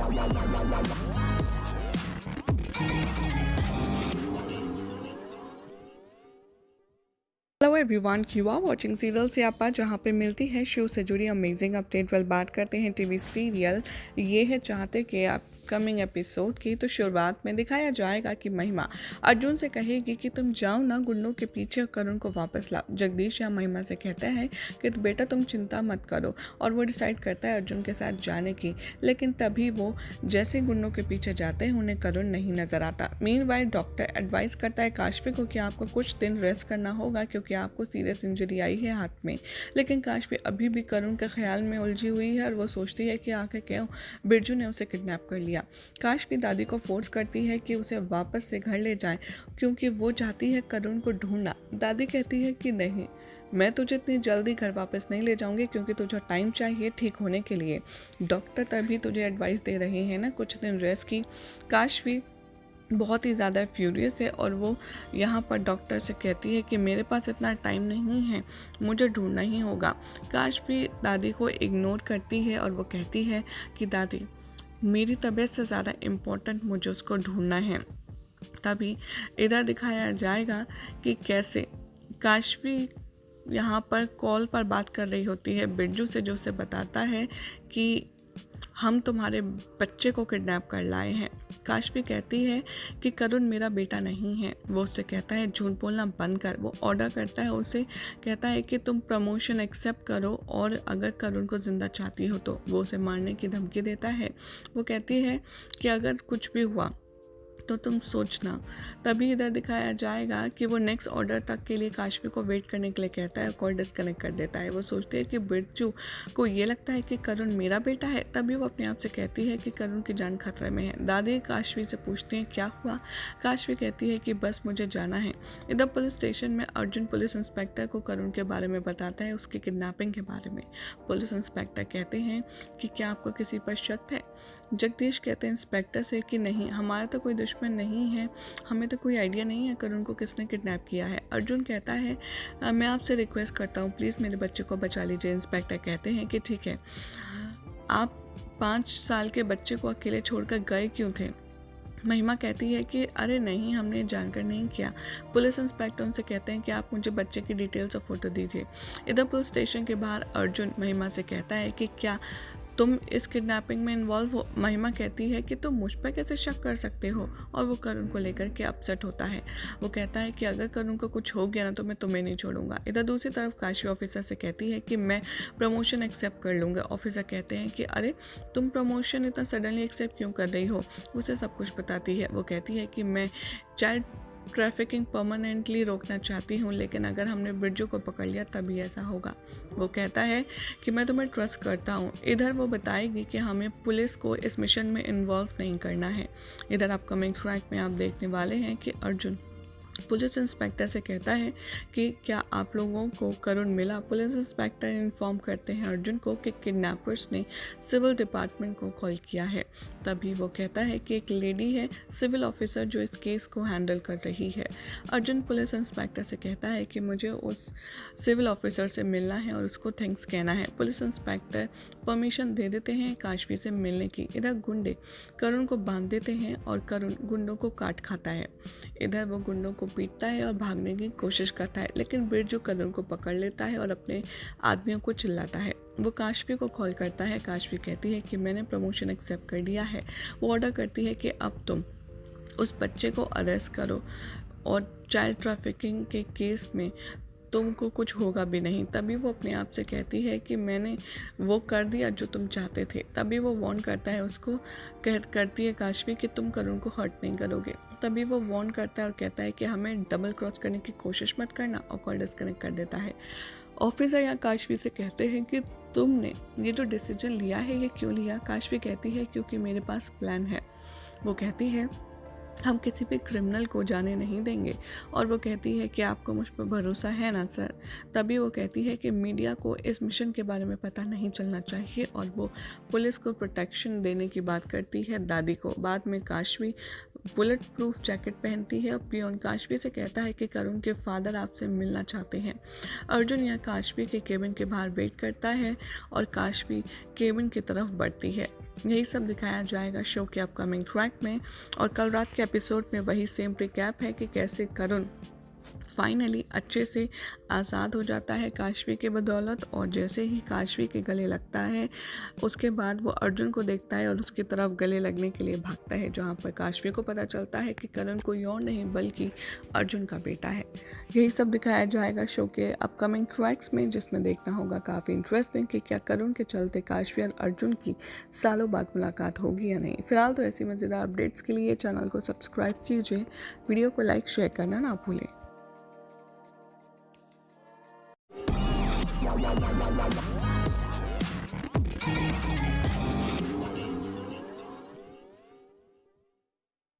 Hello everyone, you are watching serial Syapa, जहाँ पे मिलती है शो से जुड़ी अमेजिंग अपडेट। वेल, बात करते हैं टीवी सीरियल ये है चाहते कि अपकमिंग एपिसोड की। तो शुरुआत में दिखाया जाएगा कि महिमा अर्जुन से कहेगी कि तुम जाओ ना गुंडों के पीछे और करुण को वापस लाओ। जगदीश या महिमा से कहता है कि बेटा तुम चिंता मत करो, और वो डिसाइड करता है अर्जुन के साथ जाने की। लेकिन तभी वो जैसे गुंडों के पीछे जाते हैं उन्हें करुण नहीं नजर आता। मीनवाइल डॉक्टर एडवाइस करता है काशवी को कि आपको कुछ दिन रेस्ट करना होगा क्योंकि आपको सीरियस इंजरी आई है हाथ में। लेकिन काशवी अभी भी करुण के ख्याल में उलझी हुई है और वो सोचती है कि आखिर क्यों बिरजू ने उसे किडनैप कर लिया। काशवी दादी को फोर्स करती है कि उसे वापस से घर ले जाएं क्योंकि वो चाहती है करुण को ढूंढना। दादी कहती है कि नहीं, मैं तुझे इतनी जल्दी घर वापस नहीं ले जाऊंगी क्योंकि तुझे टाइम चाहिए ठीक होने के लिए। डॉक्टर तभी तुझे एडवाइस दे रहे हैं ना कुछ दिन रेस्ट की। काशवी बहुत ही ज़्यादा फ्यूरियस है और वो यहाँ पर डॉक्टर से कहती है कि मेरे पास इतना टाइम नहीं है, मुझे ढूंढना ही होगा। काशवी दादी को इग्नोर करती है और वो कहती है कि दादी, मेरी तबीयत से ज़्यादा इम्पोर्टेंट मुझे उसको ढूंढना है। तभी इधर दिखाया जाएगा कि कैसे काशवी यहाँ पर कॉल पर बात कर रही होती है बिरजू से, जो उसे बताता है कि हम तुम्हारे बच्चे को किडनैप कर लाए हैं। काशवी कहती है कि करुण मेरा बेटा नहीं है। वो उससे कहता है झूठ बोलना बंद कर। वो ऑर्डर करता है उसे, कहता है कि तुम प्रमोशन एक्सेप्ट करो और अगर करुण को ज़िंदा चाहती हो तो। वो उसे मारने की धमकी देता है। वो कहती है कि अगर कुछ भी हुआ तो तुम सोचना। तभी इधर दिखाया जाएगा कि वो नेक्स्ट ऑर्डर तक के लिए काशवी को वेट करने के लिए कहता है, कॉल डिस्कनेक्ट कर देता है। वो सोचती है कि बिरजू को ये लगता है कि करुण मेरा बेटा है। तभी वो अपने आप से कहती है कि करुण की जान खतरे में है। दादी काशवी से पूछती हैं क्या हुआ। काशवी कहती है कि बस मुझे जाना है। इधर पुलिस स्टेशन में अर्जुन पुलिस इंस्पेक्टर को करुण के बारे में बताता है, उसकी किडनैपिंग के बारे में। पुलिस इंस्पेक्टर कहते हैं कि क्या आपको किसी पर शक है। जगदीश कहते हैं इंस्पेक्टर से कि नहीं, हमारा तो कोई दुश्मन नहीं है, हमें तो कोई आइडिया नहीं है करुण को किसने किडनैप किया है। अर्जुन कहता है मैं आपसे रिक्वेस्ट करता हूँ प्लीज़ मेरे बच्चे को बचा लीजिए। इंस्पेक्टर कहते हैं कि ठीक है, आप 5 साल के बच्चे को अकेले छोड़कर गए क्यों थे। महिमा कहती है कि अरे नहीं, हमने जानकर नहीं किया। पुलिस इंस्पेक्टर उनसे कहते हैं कि आप मुझे बच्चे की डिटेल्स और फोटो दीजिए। इधर पुलिस स्टेशन के बाहर अर्जुन महिमा से कहता है कि क्या तुम इस किडनैपिंग में इन्वॉल्व हो। महिमा कहती है कि तुम मुझ पर कैसे शक कर सकते हो, और वो करुण को लेकर के अपसेट होता है। वो कहता है कि अगर करुण को कुछ हो गया ना तो मैं तुम्हें नहीं छोड़ूंगा। इधर दूसरी तरफ काशी ऑफिसर से कहती है कि मैं प्रमोशन एक्सेप्ट कर लूँगा। ऑफिसर कहते हैं कि अरे तुम प्रमोशन इतना सडनली एक्सेप्ट क्यों कर रही हो। उसे सब कुछ बताती है। वो कहती है कि मैं चाइल्ड ट्रैफिकिंग परमानेंटली रोकना चाहती हूँ, लेकिन अगर हमने बिरजू को पकड़ लिया तभी ऐसा होगा। वो कहता है कि मैं तुम्हें ट्रस्ट करता हूँ। इधर वो बताएगी कि हमें पुलिस को इस मिशन में इन्वॉल्व नहीं करना है। इधर अपकमिंग ट्रैक में आप देखने वाले हैं कि अर्जुन पुलिस इंस्पेक्टर से कहता है कि क्या आप लोगों को करुण मिला। पुलिस इंस्पेक्टर इन्फॉर्म करते हैं अर्जुन को कि किडनैपर्स ने सिविल डिपार्टमेंट को कॉल किया है। तभी वो कहता है कि एक लेडी है सिविल ऑफिसर जो इस केस को हैंडल कर रही है। अर्जुन पुलिस इंस्पेक्टर से कहता है कि मुझे उस सिविल ऑफिसर से मिलना है और उसको थैंक्स कहना है। पुलिस इंस्पेक्टर परमिशन दे देते हैं काशवी से मिलने की। इधर गुंडे करुण को बांध देते हैं और करुण गुंडों को काट खाता है। इधर वो गुंडों को पीटता है और भागने की कोशिश करता है, लेकिन बिरजू करुण को पकड़ लेता है और अपने आदमियों को चिल्लाता है। वो काशवी को कॉल करता है। काशवी कहती है कि मैंने प्रमोशन एक्सेप्ट कर लिया है। वो ऑर्डर करती है कि अब तुम उस बच्चे को अरेस्ट करो और चाइल्ड ट्रैफिकिंग के केस में तुमको कुछ होगा भी नहीं। तभी वो अपने आप से कहती है कि मैंने वो कर दिया जो तुम चाहते थे। तभी वो वार्न करता है उसको, करती है काशवी कि तुम करुण को हर्ट नहीं करोगे। तभी वो वार्न करता है और कहता है कि हमें डबल क्रॉस करने की कोशिश मत करना, और कॉल डिस्कनेक्ट कर देता है। ऑफिसर या काशवी से कहते हैं कि तुमने ये जो डिसीजन लिया है ये क्यों लिया। काशवी कहती है क्योंकि मेरे पास प्लान है। वो कहती है हम किसी भी क्रिमिनल को जाने नहीं देंगे, और वो कहती है कि आपको मुझ पर भरोसा है ना सर। तभी वो कहती है कि मीडिया को इस मिशन के बारे में पता नहीं चलना चाहिए, और वो पुलिस को प्रोटेक्शन देने की बात करती है दादी को। बाद में काशवी बुलेट प्रूफ जैकेट पहनती है और पियोन काशवी से कहता है कि करुण के फादर आपसे मिलना चाहते हैं। अर्जुन यहाँ काशवी के केबिन के बाहर वेट करता है और काशवी केबिन की तरफ बढ़ती है। यही सब दिखाया जाएगा शो के अपकमिंग ट्रैक में। और कल रात के एपिसोड में वही सेम रिकैप है कि कैसे करुण फाइनली अच्छे से आज़ाद हो जाता है काशवी के बदौलत, और जैसे ही काशवी के गले लगता है उसके बाद वो अर्जुन को देखता है और उसकी तरफ गले लगने के लिए भागता है, जहाँ पर काशवी को पता चलता है कि करण कोई और नहीं बल्कि अर्जुन का बेटा है। यही सब दिखाया जाएगा शो के अपकमिंग ट्रैक्स में, जिसमें देखना होगा काफ़ी इंटरेस्टिंग कि क्या करण के चलते काशवी और अर्जुन की सालों बाद मुलाकात होगी या नहीं। फिलहाल तो ऐसी मज़ेदार अपडेट्स के लिए चैनल को सब्सक्राइब कीजिए, वीडियो को लाइक शेयर करना ना भूलें।